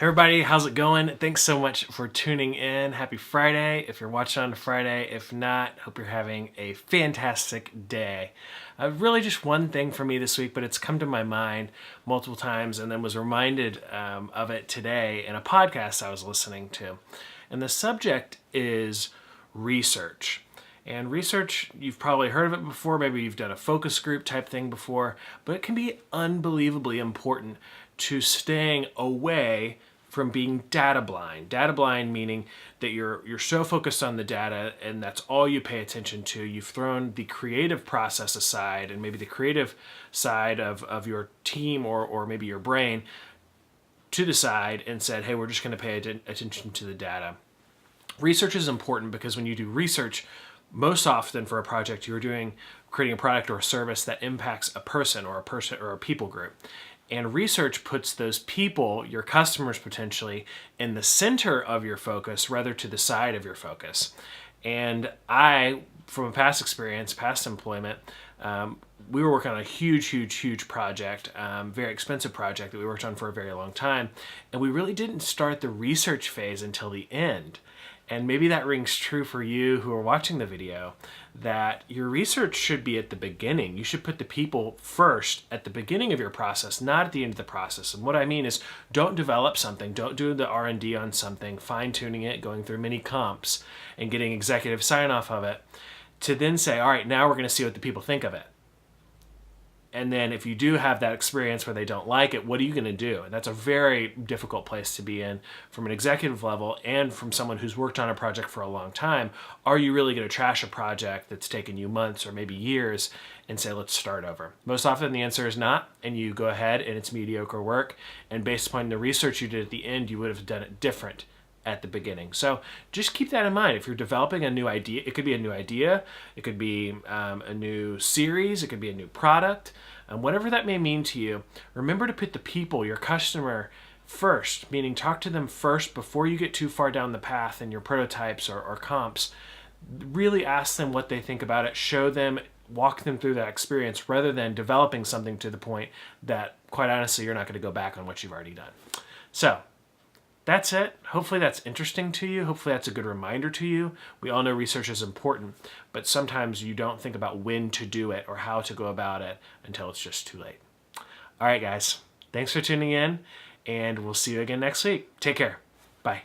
Hey everybody, how's it going? Thanks so much for tuning in. Happy Friday. If you're watching on a Friday, if not, hope you're having a fantastic day. Really just one thing for me this week, but it's come to my mind multiple times and then was reminded of it today in a podcast I was listening to. And the subject is research. And research, you've probably heard of it before, maybe you've done a focus group type thing before, but it can be unbelievably important to staying away from being data blind. Data blind meaning that you're so focused on the data and that's all you pay attention to. You've thrown the creative process aside and maybe the creative side of your team or maybe your brain to the side and said, hey, we're just going to pay attention to the data. Research is important because when you do research, most often for a project, you're creating a product or a service that impacts a person or a people group. And research puts those people, your customers potentially, in the center of your focus rather to the side of your focus. And I, from a past experience, past employment, we were working on a huge project, very expensive project that we worked on for a very long time. And we really didn't start the research phase until the end. And maybe that rings true for you who are watching the video, that your research should be at the beginning. You should put the people first at the beginning of your process, not at the end of the process. And what I mean is, don't develop something, don't do the R&D on something, fine-tuning it, going through many comps, and getting executive sign-off of it, to then say, all right, now we're going to see what the people think of it. And then if you do have that experience where they don't like it, what are you going to do? And that's a very difficult place to be in from an executive level and from someone who's worked on a project for a long time. Are you really going to trash a project that's taken you months or maybe years and say, let's start over? Most often the answer is not, and you go ahead and it's mediocre work. And based upon the research you did at the end, you would have done it different at the beginning. So just keep that in mind. If you're developing a new idea, it could be a new idea, it could be a new series, it could be a new product, whatever that may mean to you, remember to put the people, your customer, first, meaning talk to them first before you get too far down the path in your prototypes or comps. Really ask them what they think about it, show them, walk them through that experience rather than developing something to the point that, quite honestly, you're not going to go back on what you've already done. So that's it. Hopefully that's interesting to you. Hopefully that's a good reminder to you. We all know research is important, but sometimes you don't think about when to do it or how to go about it until it's just too late. All right, guys. Thanks for tuning in, and we'll see you again next week. Take care. Bye.